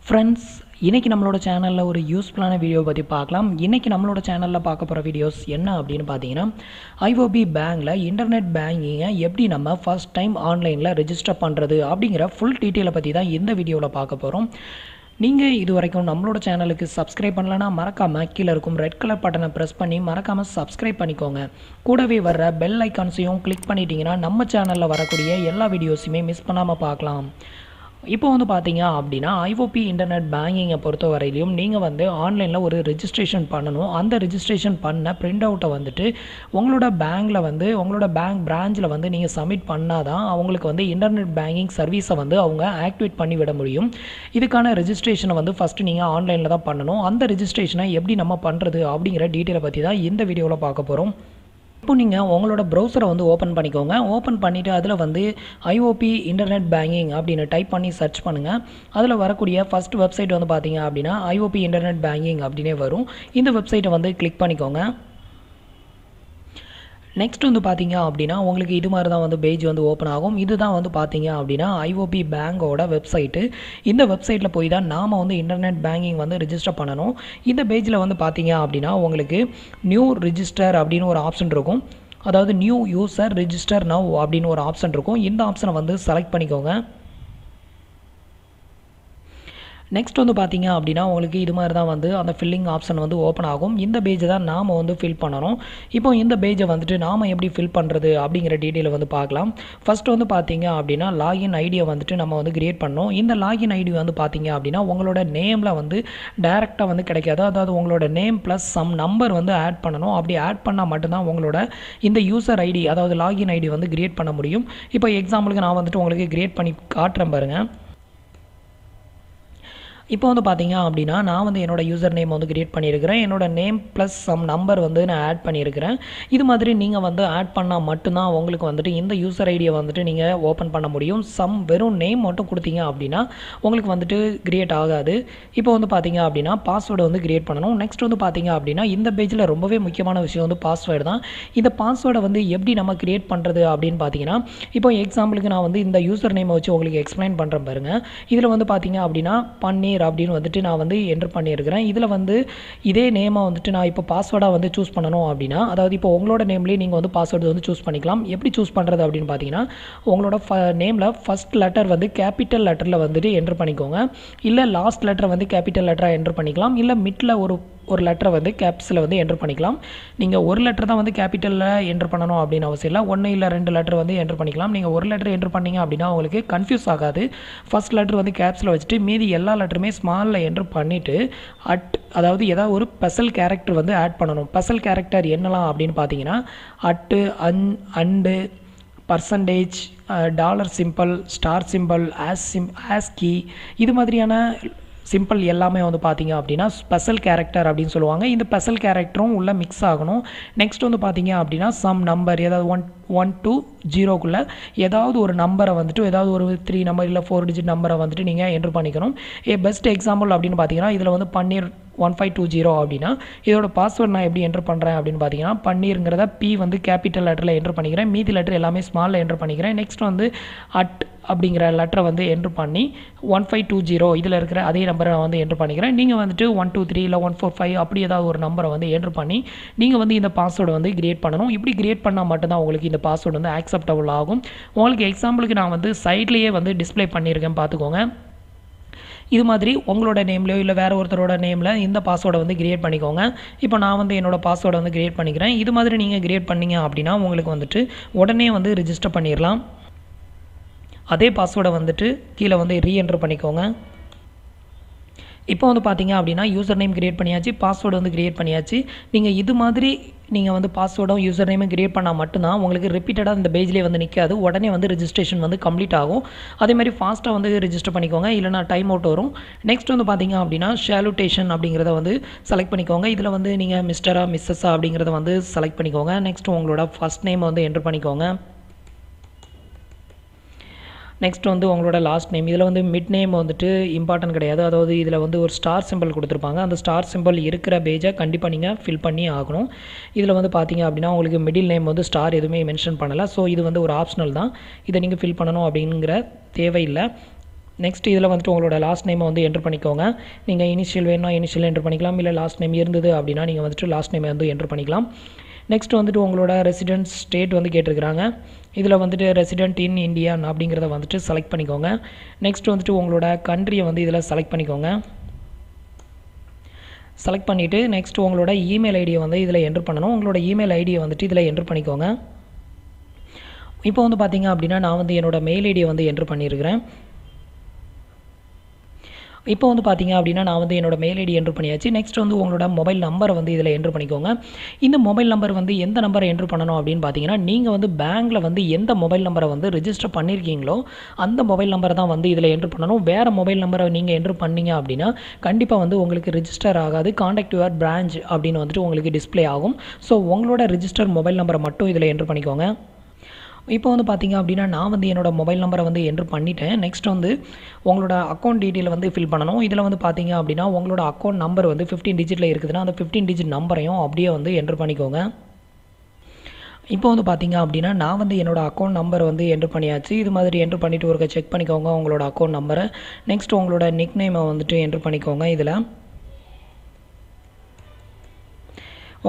Friends, இன்றைக்கி நம்மளோட சேனலில் ஒரு யூஸ்ஃபுல்லான வீடியோ பற்றி பார்க்கலாம். இன்றைக்கி நம்மளோட சேனலில் பார்க்க போகிற வீடியோஸ் என்ன அப்படின்னு பார்த்தீங்கன்னா, ஐஓபி பேங்கில் இன்டர்நெட் பேங்கிங்கை எப்படி நம்ம ஃபர்ஸ்ட் டைம் ஆன்லைனில் ரெஜிஸ்டர் பண்ணுறது அப்படிங்கிற ஃபுல் டீட்டெயிலை பற்றி தான் இந்த வீடியோவில் பார்க்க போகிறோம். நீங்கள் இது வரைக்கும் நம்மளோட சேனலுக்கு சப்ஸ்கிரைப் பண்ணலன்னா மறக்காமல் கீழே இருக்கும் ரெட் கலர் பட்டனை ப்ரெஸ் பண்ணி மறக்காமல் சப்ஸ்கிரைப் பண்ணிக்கோங்க. கூடவே வர்ற பெல் ஐக்கான்ஸையும் கிளிக் பண்ணிட்டீங்கன்னா நம்ம சேனலில் வரக்கூடிய எல்லா வீடியோஸுமே மிஸ் பண்ணாமல் பார்க்கலாம். இப்போ பார்த்தீங்க அப்படின்னா, ஐஓபி இன்டர்நெட் பேங்கிங்கை பொறுத்த வரையிலையும் நீங்கள் ஆன்லைனில் ஒரு ரெஜிஸ்ட்ரேஷன் பண்ணணும். அந்த ரெஜிஸ்ட்ரேஷன் பண்ண பிரிண்ட் அவுட்டை உங்களோட பேங்கில் உங்களோட பேங்க் பிரான்ச்சில் நீங்கள் சப்மிட் பண்ணால் தான் அவங்களுக்கு இன்டர்நெட் பேங்கிங் சர்வீஸை அவங்க ஆக்டிவேட் பண்ணி விட முடியும். இதுக்கான ரெஜிஸ்ட்ரேஷனை ஃபஸ்ட்டு நீங்கள் ஆன்லைனில் தான் பண்ணணும். அந்த ரெஜிஸ்ட்ரேஷனை எப்படி நம்ம பண்ணுறது அப்படிங்கிற டீட்டெயிலை பற்றி தான் இந்த வீடியோவில் பார்க்க போகிறோம். இப்போ நீங்கள் உங்களோட ப்ரௌசரை ஓப்பன் பண்ணிக்கோங்க. ஓப்பன் பண்ணிவிட்டு அதில் ஐஓபி இன்டர்நெட் பேங்கிங் அப்படின்னு டைப் பண்ணி சர்ச் பண்ணுங்கள். அதில் வரக்கூடிய ஃபஸ்ட் வெப்சைட் பார்த்தீங்க அப்படின்னா ஐஓபி இன்டர்நெட் பேங்கிங் அப்படின்னே வரும். இந்த வெப்சைட்டை கிளிக் பண்ணிக்கோங்க. நெக்ஸ்ட் பார்த்தீங்க அப்படின்னா உங்களுக்கு இது மாதிரி தான் பேஜ் ஓப்பன் ஆகும். இதுதான் பார்த்தீங்க அப்படின்னா ஐஓபி பேங்கோட வெப்சைட்டு. இந்த வெப்சைட்டில் போய் தான் நாம் இன்டர்நெட் பேங்கிங் ரெஜிஸ்டர் பண்ணணும். இந்த பேஜில் பார்த்தீங்க அப்படின்னா உங்களுக்கு நியூ ரிஜிஸ்டர் அப்படின்னு ஒரு ஆப்ஷன் இருக்கும். அதாவது நியூ யூசர் ரிஜிஸ்டர் நவ் அப்படின்னு ஒரு ஆப்ஷன் இருக்கும். இந்த ஆப்ஷனை செலக்ட் பண்ணிக்கோங்க. நெக்ஸ்ட் பார்த்தீங்க அப்படின்னா உங்களுக்கு இது மாதிரி தான் அந்த ஃபில்லிங் ஆப்ஷன் ஓப்பன் ஆகும். இந்த பேஜை தான் நாம் ஃபில் பண்ணணும். இப்போ இந்த பேஜை நாம் எப்படி ஃபில் பண்ணுறது அப்படிங்கிற டீட்டெயிலை பார்க்கலாம். ஃபஸ்ட் பார்த்தீங்க அப்படின்னா லாகின் ஐடியை நம்ம கிரியேட் பண்ணணும். இந்த லாகின் ஐடி பார்த்தீங்க அப்படின்னா உங்களோட நேமில் டைரெக்டாக கிடைக்காது. அதாவது உங்களோட name plus some number add பண்ணணும். அப்படி ஆட் பண்ணால் மட்டும்தான் உங்களோட இந்த யூசர் ஐடி அதாவது லாகின் ஐடி கிரியேட் பண்ண முடியும். இப்போ எக்ஸாம்பிளுக்கு நான் உங்களுக்கு கிரியேட் பண்ணி காட்டுறேன் பாருங்கள். இப்போ பார்த்தீங்க அப்படின்னா நான் என்னோட யூசர் நேம் கிரியேட் பண்ணியிருக்கிறேன். என்னோட நேம் ப்ளஸ் சம் நம்பர் நான் ஆட் பண்ணியிருக்கிறேன். இது மாதிரி நீங்கள் ஆட் பண்ணால் மட்டும்தான் உங்களுக்கு இந்த யூசர் ஐடியை நீங்கள் ஓப்பன் பண்ண முடியும். வெறும் நேம் மட்டும் கொடுத்தீங்க அப்படின்னா உங்களுக்கு கிரியேட் ஆகாது. இப்போ பார்த்தீங்க அப்படின்னா பாஸ்வேர்டு கிரியேட் பண்ணணும். நெக்ஸ்ட் பார்த்தீங்க அப்படின்னா இந்த பேஜில் ரொம்பவே முக்கியமான விஷயம் பாஸ்வேர்டு தான். இந்த பாஸ்வேர்டை எப்படி நம்ம கிரியேட் பண்ணுறது அப்படின்னு பார்த்தீங்கன்னா, இப்போ எக்ஸாம்பிளுக்கு நான் இந்த யூசர் நேமை வச்சு உங்களுக்கு எக்ஸ்பிளைன் பண்ணுறேன் பாருங்கள். இதில் பார்த்தீங்க அப்படின்னா பன்னீர் அப்படின்னு நான் என்டர் பண்ணியிருக்கிறேன். இதில் இதே நேமை நான் இப்போ பாஸ்வேர்டாக சூஸ் பண்ணணும் அப்படின்னா, அதாவது இப்போ உங்களோட நேம்லேயே நீங்கள் பாஸ்வேர்டு சூஸ் பண்ணிக்கலாம். எப்படி சூஸ் பண்ணுறது அப்படின்னு பார்த்தீங்கன்னா, உங்களோட நேமில் ஃபஸ்ட் லெட்டர் கேபிட்டல் லெட்டரில் என்டர் பண்ணிக்கோங்க. இல்லை லாஸ்ட் லெட்டரை கேபிட்டல் லெட்டராக என்டர் பண்ணிக்கலாம். இல்லை மிட்டில் ஒரு லெட்டரை கேப்ஸில் என்டர் பண்ணிக்கலாம். நீங்கள் ஒரு லெட்டர் தான் கேபிட்டலில் என்டர் பண்ணணும் அப்படின்னு அவசியம் இல்லை. 1 இல்லை 2 லெட்டர் என்டர் பண்ணிக்கலாம். நீங்கள் ஒரு லெட்டர் என்டர் பண்ணிங்க அப்படின்னா உங்களுக்கு கன்ஃபியூஸ் ஆகாது. ஃபஸ்ட் லெட்டர் கேப்ஸில் வச்சுட்டு மீதி எல்லா லெட்டருமே ஸ்மாலில் என்டர் பண்ணிவிட்டு அதாவது ஏதாவது ஒரு ஸ்பெஷல் கேரக்டர் ஆட் பண்ணணும். ஸ்பெஷல் கேரக்டர் என்னலாம் அப்படின்னு பார்த்தீங்கன்னா at, and, percentage, dollar simple, star simple, ASCII இது மாதிரியான சிம்பிள் எல்லாமே பார்த்தீங்க அப்படின்னா ஸ்பெஷல் கேரக்டர் அப்படின்னு சொல்லுவாங்க. இந்த ஸ்பெஷல் கேரக்டரும் உள்ளே மிக்ஸ் ஆகணும். நெக்ஸ்ட் பார்த்தீங்க அப்படின்னா சம் நம்பர் ஏதாவது 1 to 0க்குள்ளே ஏதாவது ஒரு நம்பரை ஏதாவது ஒரு 3 நம்பர் இல்லை 4 டிஜிட் நம்பரை நீங்கள் என்டர் பண்ணிக்கணும். பெஸ்ட் எக்ஸாம்பிள் அப்படின்னு பார்த்தீங்கன்னா இதில் பன்னீர் 1520 அப்படின்னா இதோட பாஸ்வேர்ட் நான் எப்படி என்டர் பண்ணுறேன் அப்படின்னு பார்த்தீங்கன்னா பன்னீருங்கிறத பி கேபிட்டல் லெட்டரில் என்டர் பண்ணிக்கிறேன். மீதி லெட்டர் எல்லாமே ஸ்மாலில் என்டர் பண்ணிக்கிறேன். நெக்ஸ்ட் அட் அப்படிங்கிற லெட்டரை என்டர் பண்ணி 1520 இதில் இருக்கிற அதே நம்பரை நான் என்டர் பண்ணிக்கிறேன். நீங்கள் 123 இல்லை 145 அப்படி ஏதாவது ஒரு நம்பரை என்டர் பண்ணி நீங்கள் இந்த பாஸ்வேர்டை கிரியேட் பண்ணணும். இப்படி கிரியேட் பண்ணால் மட்டும்தான் உங்களுக்கு இந்த பாஸ்வேர்டு ஆக்செப்டபுள் ஆகும். உங்களுக்கு எக்ஸாம்பிளுக்கு நான் சைட்லேயே டிஸ்பிளே பண்ணியிருக்கேன் பார்த்துக்கோங்க. இது மாதிரி உங்களோட நேம்லையோ இல்லை வேறு ஒருத்தரோட நேமில் இந்த பாஸ்வேர்டை கிரியேட் பண்ணிக்கோங்க. இப்போ நான் என்னோடய பாஸ்வேர்டை கிரியேட் பண்ணிக்கிறேன். இது மாதிரி நீங்கள் கிரியேட் பண்ணிங்க அப்படின்னா உங்களுக்கு உடனே ரிஜிஸ்டர் பண்ணிடலாம். அதே பாஸ்வேர்டை கீழே ரீஎன்டர் பண்ணிக்கோங்க. இப்போ பார்த்தீங்க அப்படின்னா யூசர் நேம் கிரியேட் பண்ணியாச்சு, பாஸ்வேர்டு கிரியேட் பண்ணியாச்சு. நீங்கள் இது மாதிரி நீங்கள் பாஸ்வேர்டும் யூசர் நேமும் கிரியேட் பண்ணால் மட்டும்தான் உங்களுக்கு ரிப்பீட்டடாக இந்த பேஜ்லேயே நிற்காது. உடனே ரெஜிஸ்ட்ரேஷன் கம்ப்ளீட் ஆகும். அதேமாதிரி ஃபாஸ்ட்டாக ரெஜிஸ்டர் பண்ணிக்கோங்க, இல்லைனா டைம் அவுட் வரும். நெக்ஸ்ட் பார்த்தீங்க அப்படின்னா ஷேலுட்டேஷன் அப்படிங்கிறத செலக்ட் பண்ணிக்கோங்க. இதில் நீங்கள் மிஸ்டரா மிஸ்ஸஸா அப்படிங்கிறத செலக்ட் பண்ணிக்கோங்க. நெக்ஸ்ட் உங்களோட ஃபஸ்ட் நேம் என்டர் பண்ணிக்கோங்க. நெக்ஸ்ட் உங்களோட லாஸ்ட் நேம். இதில் மிட் நேம் இம்பார்ட்டன்ட் கிடையாது. அதாவது இதில் ஒரு ஸ்டார் சிம்பிள் கொடுத்துருப்பாங்க. அந்த ஸ்டார் சிம்பிள் இருக்கிற பேஜை கண்டிப்பாக நீங்கள் ஃபில் பண்ணி ஆகணும். இதில் பார்த்தீங்க அப்படின்னா உங்களுக்கு மிடில் நேம் ஸ்டார் எதுவுமே மென்ஷன் பண்ணலை. ஸோ இது ஒரு ஆப்ஷனல் தான். இதை நீங்கள் ஃபில் பண்ணணும் அப்படிங்கிற தேவையில்லை. நெக்ஸ்ட் இதில் வந்துட்டு உங்களோட லாஸ்ட் நேமை வந்து என்ட்ரு பண்ணிக்கோங்க. நீங்கள் இனிஷியல் வேணும்னா இனிஷியல் என்ட்ரு பண்ணிக்கலாம், இல்லை லாஸ்ட் நேம் இருந்தது அப்படின்னா நீங்கள் வந்துட்டு லாஸ்ட் நேமை வந்து என்ட்ரு பண்ணிக்கலாம். நெக்ஸ்ட் வந்துட்டு உங்களோட ரெசிடென்ஸ் ஸ்டேட் வந்து கேட்டிருக்கிறாங்க. இதில் வந்துட்டு ரெசிடென்ட் இன் இந்தியா அப்படிங்கிறத வந்துட்டு செலக்ட் பண்ணிக்கோங்க. நெக்ஸ்ட் வந்துட்டு உங்களோட கண்ட்ரியை வந்து இதில் செலக்ட் பண்ணிக்கோங்க. செலக்ட் பண்ணிவிட்டு நெக்ஸ்ட் உங்களோட இமெயில் ஐடியை வந்து இதில் என்ட்ரு பண்ணணும். உங்களோட இமெயில் ஐடியை வந்துட்டு இதில் என்ட்ரு பண்ணிக்கோங்க. இப்போ வந்து பார்த்தீங்க அப்படின்னா நான் வந்து என்னோட மெயில் ஐடியை வந்து என்ட்ரு பண்ணியிருக்கிறேன். இப்போ வந்து பார்த்தீங்க அப்படின்னா நான் வந்து என்னோட மெயில் ஐடி என்ட்ரு பண்ணியாச்சு. நெக்ஸ்ட் வந்து உங்களோட மொபைல் நம்பரை வந்து இதில் என்ட்ரு பண்ணிக்கோங்க. இந்த மொபைல் நம்பர் வந்து எந்த நம்பரை என்ட்ரு பண்ணணும் அப்படின்னு பார்த்தீங்கன்னா, நீங்கள் வந்து பேங்க்கில் வந்து எந்த மொபைல் நம்பரை வந்து ரிஜிஸ்டர் பண்ணியிருக்கீங்களோ அந்த மொபைல் நம்பரை தான் வந்து இதில் என்ட்ரு பண்ணணும். வேறு மொபைல் நம்பரை நீங்கள் என்ட்ரு பண்ணீங்க அப்படின்னா கண்டிப்பாக வந்து உங்களுக்கு ரிஜிஸ்டர் ஆகாது. காண்டாக்ட் யுவர் பிரான்ச் அப்படின்னு வந்துட்டு உங்களுக்கு டிஸ்ப்ளே ஆகும். ஸோ உங்களோட ரிஜிஸ்டர் மொபைல் நம்பரை மட்டும் இதில் என்ட்ரு பண்ணிக்கோங்க. இப்போ வந்து பார்த்தீங்க அப்படின்னா நான் வந்து என்னோட மொபைல் நம்பரை வந்து என்ட்ரு பண்ணிட்டேன். நெக்ஸ்ட் வந்து உங்களோட அக்கௌண்ட் டீட்டெயில் வந்து ஃபில் பண்ணணும். இதில் வந்து பார்த்தீங்க அப்படின்னா உங்களோட அக்கௌண்ட் நம்பர் வந்து 15 டிஜிட்டில் இருக்குதுன்னா அந்த 15 டிஜிட் நம்பரையும் அப்படியே வந்து என்ட்ரு பண்ணிக்கோங்க. இப்போ வந்து பார்த்தீங்க அப்படின்னா நான் வந்து என்னோட அக்கௌண்ட் நம்பர் வந்து என்ட்ரு பண்ணியாச்சு. இது மாதிரி என்ட்ரு பண்ணிவிட்டு ஒருக்க செக் பண்ணிக்கோங்க உங்களோட அக்கௌண்ட் நம்பரை. நெக்ஸ்ட் உங்களோட நிக் நேமை வந்துட்டு என்ட்ரு பண்ணிக்கோங்க. இதில்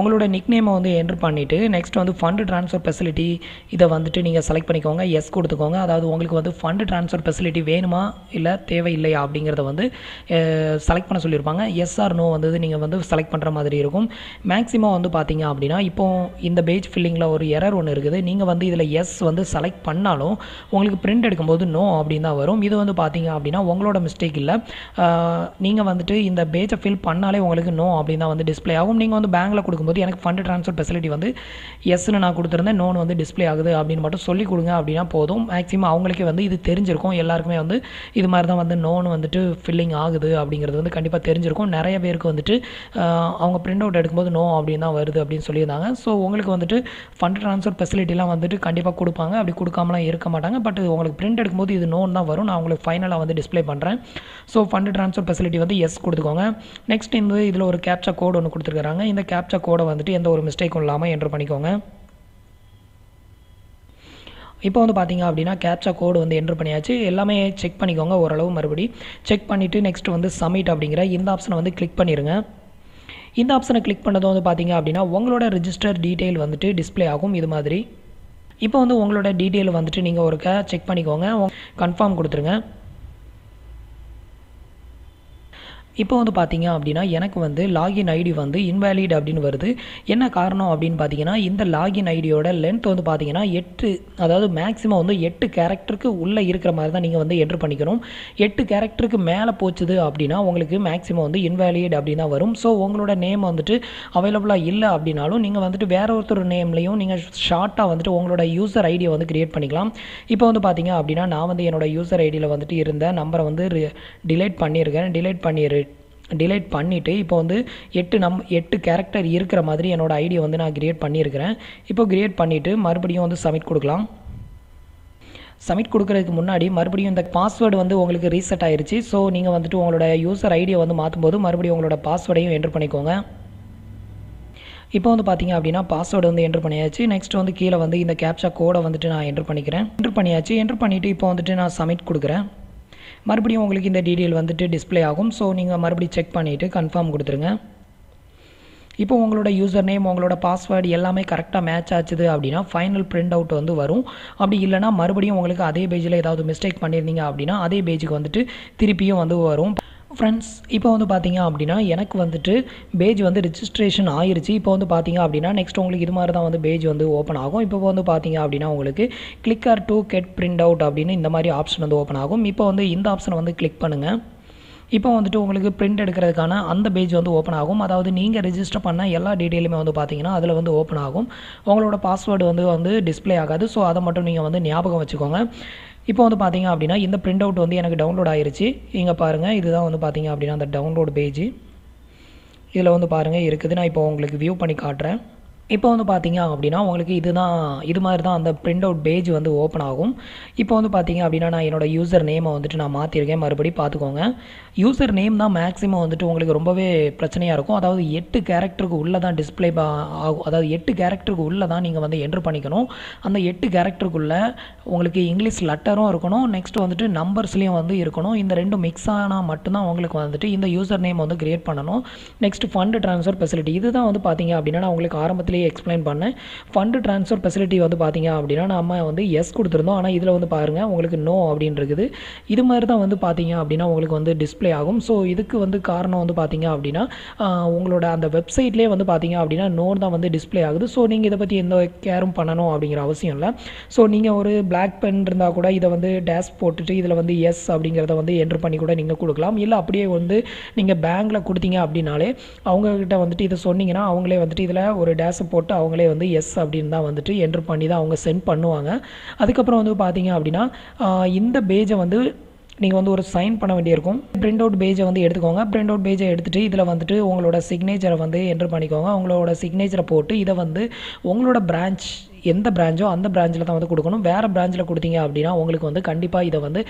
உங்களோட நிக் நேமை வந்து என்ட்ரு பண்ணிவிட்டு நெக்ஸ்ட் வந்து ஃபண்டு ட்ரான்ஸ்ஃபர் ஃபெசிலிட்டி இதை வந்துட்டு நீங்கள் செலக்ட் பண்ணிக்கோங்க. எஸ் கொடுத்துக்கோங்க. அதாவது உங்களுக்கு வந்து ஃபண்டு ட்ரான்ஸ்ஃபர் ஃபெசிலிட்டி வேணுமா இல்லை தேவையில்லையா அப்படிங்கிறத வந்து செலக்ட் பண்ண சொல்லியிருப்பாங்க. எஸ் ஆர் நோ வந்து நீங்கள் வந்து செலக்ட் பண்ணுற மாதிரி இருக்கும். மேக்ஸிமம் வந்து பார்த்தீங்க அப்படின்னா இப்போது இந்த பேஜ் ஃபில்லிங்கில் ஒரு எரர் ஒன்று இருக்குது. நீங்கள் வந்து இதில் எஸ் வந்து செலக்ட் பண்ணாலும் உங்களுக்கு பிரிண்ட் எடுக்கும்போது நோ அப்படின்னு தான் வரும். இது வந்து பார்த்தீங்க அப்படின்னா உங்களோட மிஸ்டேக் இல்லை. நீங்கள் வந்துட்டு இந்த பேஜை ஃபில் பண்ணாலே உங்களுக்கு நோ அப்படின்னு தான் வந்து டிஸ்ப்ளே ஆகும். நீங்கள் வந்து பேங்க்கில் கொடுக்கும்போது எனக்கு ஃபண்ட் ட்ரான்ஸ்ஃபர் ஃபெசிலிட்டி வந்து எஸ்ன்னு நான் கொடுத்துருந்தேன், நோன் வந்து டிஸ்ப்ளே ஆகுது அப்படின்னு மட்டும் சொல்லி கொடுங்க அப்படின்னா போதும். மேக்ஸிமம் அவங்களுக்கே வந்து இது தெரிஞ்சிருக்கும். எல்லாருக்குமே வந்து இது மாதிரி தான் வந்து நோன் வந்துட்டு ஃபில்லிங் ஆகுது அப்படிங்கிறது வந்து கண்டிப்பாக தெரிஞ்சிருக்கும். நிறைய பேருக்கு வந்துட்டு அவங்க பிரிண்ட் அவுட் எடுக்கும்போது நோ அப்படின்னு தான் வருது அப்படின்னு சொல்லியிருந்தாங்க. ஸோ உங்களுக்கு வந்துட்டு ஃபண்ட் ட்ரான்ஸ்ஃபர் ஃபெசிலிட்டிலாம் வந்துட்டு கண்டிப்பாக கொடுப்பாங்க. அப்படி கொடுக்காமலாம் இருக்க மாட்டாங்க. பட் உங்களுக்கு பிரிண்ட் எடுக்கும்போது இது நோன் தான் வரும். நான் உங்களுக்கு ஃபைனலாக வந்து டிஸ்ப்ளே பண்ணுறேன். ஸோ ஃபண்ட் ட்ரான்ஸ்ஃபர் ஃபெசிலிட்டி வந்து எஸ் கொடுத்துக்கோங்க. நெக்ஸ்ட் இந்த இதில் ஒரு கேப்சா கோடு ஒன்று கொடுத்துருக்காங்க. இந்த கேப்சா கோடை வந்துட்டு எந்த ஒரு மிஸ்டேக்கும் இல்லாமல் என்ட்ரு பண்ணிக்கோங்க. இப்போ வந்து பார்த்தீங்க அப்படின்னா கேப்சா கோடு வந்து என்ட்ரு பண்ணியாச்சு. எல்லாமே செக் பண்ணிக்கோங்க ஓரளவு. மறுபடி செக் பண்ணிவிட்டு நெக்ஸ்ட் வந்து சப்மிட் அப்படிங்கிற இந்த ஆப்ஷனை வந்து கிளிக் பண்ணிடுங்க. இந்த ஆப்ஷனை கிளிக் பண்ணதும் வந்து பார்த்தீங்க அப்படின்னா உங்களோட ரிஜிஸ்டர் டீட்டெயில் வந்துட்டு டிஸ்ப்ளே ஆகும் இது மாதிரி. இப்போ வந்து உங்களோட டீட்டெயில் வந்துட்டு நீங்கள் ஒருக்க செக் பண்ணிக்கோங்க. கன்ஃபார்ம் கொடுத்துருங்க. இப்போ வந்து பார்த்தீங்க அப்படின்னா எனக்கு வந்து லாகின் ஐடி வந்து இன்வேலிட் அப்படின்னு வருது. என்ன காரணம் அப்படின்னு பார்த்தீங்கன்னா இந்த லாகின் ஐடியோட லென்த் வந்து பார்த்தீங்கன்னா 8, அதாவது மேக்ஸிமம் வந்து 8 கேரக்டருக்கு உள்ளே இருக்கிற மாதிரி தான் நீங்கள் வந்து என்ட்ரு பண்ணிக்கணும். 8 கேரக்டருக்கு மேலே போச்சுது அப்படின்னா உங்களுக்கு மேக்ஸிமம் வந்து இன்வேலிட் அப்படின்னு தான் வரும். ஸோ உங்களோட நேம் வந்துட்டு அவைலபிளாக இல்லை அப்படின்னாலும் நீங்கள் வந்துட்டு வேற ஒருத்தர் நேம்லையும் நீங்கள் ஷார்ட்டாக வந்துட்டு உங்களோட யூசர் ஐடியை வந்து கிரியேட் பண்ணிக்கலாம். இப்போ வந்து பார்த்தீங்க அப்படின்னா நான் வந்து என்னோட யூசர் ஐடியில் வந்துட்டு இருந்த நம்பரை வந்து டிலைட் பண்ணியிருக்கேன். டிலைட் பண்ணிவிட்டு இப்போ வந்து 8 கேரக்டர் இருக்கிற மாதிரி என்னோட ஐடியை வந்து நான் கிரியேட் பண்ணியிருக்கிறேன். இப்போ கிரியேட் பண்ணிவிட்டு மறுபடியும் வந்து சப்மிட் கொடுக்கலாம். சப்மிட் கொடுக்குறதுக்கு முன்னாடி மறுபடியும் இந்த பாஸ்வேர்டு வந்து உங்களுக்கு ரீசெட் ஆயிருச்சு. ஸோ நீங்கள் வந்துட்டு உங்களோட யூசர் ஐடியை வந்து மாற்றும்போது மறுபடியும் உங்களோட பாஸ்வேர்டையும் என்ட்ரு பண்ணிக்கோங்க. இப்போ வந்து பார்த்தீங்க அப்படின்னா பாஸ்வேர்டு வந்து என்ட்ரு பண்ணியாச்சு. நெக்ஸ்ட் வந்து கீழே வந்து இந்த கேப்சா கோடை வந்துட்டு நான் என்ட்ரு பண்ணிக்கிறேன். என்ட்ரு பண்ணிவிட்டு இப்போ வந்துட்டு நான் சப்மிட் கொடுக்குறேன். மறுபடியும் உங்களுக்கு இந்த டீட்டெயில் வந்துட்டு டிஸ்ப்ளே ஆகும். ஸோ நீங்கள் மறுபடியும் செக் பண்ணிவிட்டு கன்ஃபார்ம் கொடுத்துருங்க. இப்போ உங்களோட யூசர் நேம் உங்களோட பாஸ்வேர்டு எல்லாமே கரெக்டாக மேட்ச் ஆச்சுது அப்படின்னா ஃபைனல் பிரிண்ட் அவுட் வந்து வரும். அப்படி இல்லைனா மறுபடியும் உங்களுக்கு அதே பேஜில் ஏதாவது மிஸ்டேக் பண்ணியிருந்தீங்க அப்படின்னா அதே பேஜுக்கு வந்துட்டு திருப்பியும் வந்து வரும். ஃப்ரெண்ட்ஸ் இப்போ வந்து பார்த்தீங்க அப்படின்னா எனக்கு வந்துட்டு பேஜ் வந்து ரிஜிஸ்ட்ரேஷன் ஆயிருச்சு. இப்போ வந்து பார்த்தீங்க அப்படின்னா நெக்ஸ்ட் உங்களுக்கு இது மாதிரி தான் வந்து பேஜ் வந்து ஓப்பன் ஆகும். இப்போ வந்து பார்த்தீங்க அப்படின்னா உங்களுக்கு clicker to get print out அப்படின்னு இந்த மாதிரி ஆப்ஷன் வந்து ஓப்பன் ஆகும். இப்போ வந்து இந்த ஆப்ஷனை வந்து கிளிக் பண்ணுங்கள். இப்போ வந்துட்டு உங்களுக்கு பிரிண்ட் எடுக்கிறதுக்கான அந்த பேஜ் வந்து ஓப்பன் ஆகும். அதாவது நீங்கள் ரிஜிஸ்டர் பண்ண எல்லா டீட்டெயிலுமே வந்து பார்த்தீங்கன்னா அதில் வந்து ஓப்பன் ஆகும். உங்களோட பாஸ்வேர்டு வந்து டிஸ்ப்ளே ஆகாது. ஸோ அதை மட்டும் நீங்கள் வந்து ஞாபகம் வச்சுக்கோங்க. இப்போ வந்து பார்த்தீங்க அப்படின்னா இந்த பிரிண்ட் அவுட் வந்து எனக்கு டவுன்லோட் ஆயிருச்சு. இங்கே பாருங்கள், இதுதான் வந்து பார்த்தீங்க அப்படின்னா அந்த டவுன்லோட் பேஜ். இதில் வந்து பாருங்கள் இருக்குது. நான் இப்போ உங்களுக்கு வியூ பண்ணி காட்டுறேன். இப்போ வந்து பார்த்தீங்க அப்படின்னா உங்களுக்கு இது மாதிரி தான் அந்த பிரிண்ட் அவுட் பேஜ் வந்து ஓப்பன் ஆகும். இப்போ வந்து பார்த்தீங்க அப்படின்னா நான் என்னோட யூசர் நேமை வந்துட்டு நான் மாற்றிருக்கேன். மறுபடியும் பார்த்துக்கோங்க. யூசர் நேம் தான் மேக்ஸிமம் வந்துட்டு உங்களுக்கு ரொம்பவே பிரச்சனையாக இருக்கும். அதாவது 8 கேரக்டருக்கு உள்ளே தான் டிஸ்பிளே ஆகும். அதாவது 8 கேரக்டருக்கு உள்ளே தான் நீங்கள் வந்து என்ட்ரு பண்ணிக்கணும். அந்த 8 கேரக்டருக்குள்ளே உங்களுக்கு இங்கிலீஷ் லெட்டரும் இருக்கணும். நெக்ஸ்ட் வந்துட்டு நம்பர்ஸ்லேயும் வந்து இருக்கணும். இந்த ரெண்டும் மிக்ஸ் ஆனால் மட்டும்தான் உங்களுக்கு வந்துட்டு இந்த யூசர் நேம் வந்து கிரியேட் பண்ணணும். நெக்ஸ்ட் ஃபண்ட் ட்ரான்ஸ்ஃபர் ஃபெசிலிட்டி இதுதான் வந்து பார்த்தீங்க அப்படின்னா நான் உங்களுக்கு ஆரம்பத்திலே எக்ஸ்பிளைன் பண்ணேன். ஃபண்ட் ட்ரான்ஸ்ஃபர் ஃபெசிலிட்டி வந்து பார்த்தீங்க அப்படின்னா நம்ம வந்து எஸ் கொடுத்துருந்தோம். ஆனால் இதில் வந்து பாருங்கள் உங்களுக்கு நோ அப்படின்னு இருக்குது. இது மாதிரி தான் வந்து பார்த்தீங்க அப்படின்னா உங்களுக்கு வந்து டிஸ்பிளே ஆகும். ஸோ இதுக்கு வந்து காரணம் வந்து பார்த்தீங்க அப்படின்னா உங்களோட அந்த வெப்சைட்லேயே வந்து பார்த்தீங்க அப்படின்னா நோ தான் வந்து டிஸ்பிளே ஆகுது. ஸோ நீங்கள் இதை பற்றி எந்த கேரும் பண்ணணும் அப்படிங்கிற அவசியம் இல்லை. ஸோ நீங்கள் ஒரு பிளாக் பென் இருந்தால் கூட இதை வந்து டேஷ் போட்டுட்டு இதில் வந்து எஸ் அப்படிங்கிறத வந்து என்ட்ரு பண்ணி கூட நீங்கள் கொடுக்கலாம். இல்லை அப்படியே வந்து நீங்கள் பேங்க்கில் கொடுத்தீங்க அப்படின்னாலே அவங்கக்கிட்ட வந்துட்டு இதை சொன்னீங்கன்னா அவங்களே வந்துட்டு இதில் ஒரு டேஷை போட்டு அவங்களே வந்து எஸ் அப்படின்னு தான் வந்துட்டு என்ட்ரு பண்ணி தான் அவங்க சென்ட் பண்ணுவாங்க. அதுக்கப்புறம் வந்து பார்த்தீங்க அப்படின்னா இந்த பேஜை வந்து நீங்கள் வந்து ஒரு சைன் பண்ண வேண்டியிருக்கும். பிரிண்ட் அவுட் பேஜை வந்து எடுத்துக்கோங்க. பிரிண்ட் அவுட் பேஜை எடுத்துகிட்டு இதில் வந்துட்டு உங்களோட சிக்னேச்சரை வந்து என்ட்ரு பண்ணிக்கோங்க. உங்களோட சிக்னேச்சரை போட்டு இதை வந்து உங்களோட பிரான்ச் எந்த பிரான்ச்சோ அந்த பிரான்ச்சில் தான் வந்து கொடுக்கணும். வேறு பிரான்ச்சில் கொடுத்தீங்க அப்படின்னா உங்களுக்கு வந்து கண்டிப்பாக இதை வந்து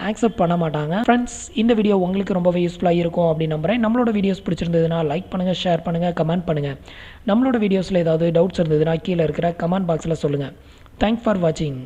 ஆக்செப்ட் பண்ண மாட்டாங்க. ஃப்ரெண்ட்ஸ், இந்த வீடியோ உங்களுக்கு ரொம்பவே யூஸ்ஃபுல்லாக இருக்கும் அப்படின்னு நம்புகிறேன். நம்மளோட வீடியோஸ் பிடிச்சிருந்ததுன்னா லைக் பண்ணுங்கள், ஷேர் பண்ணுங்கள், கமெண்ட் பண்ணுங்கள். நம்மளோட வீடியோஸில் ஏதாவது டவுட்ஸ் இருந்ததுன்னா கீழே இருக்கிற கமெண்ட் பாக்ஸில் சொல்லுங்கள். தேங்க்ஸ் ஃபார் வாட்சிங்.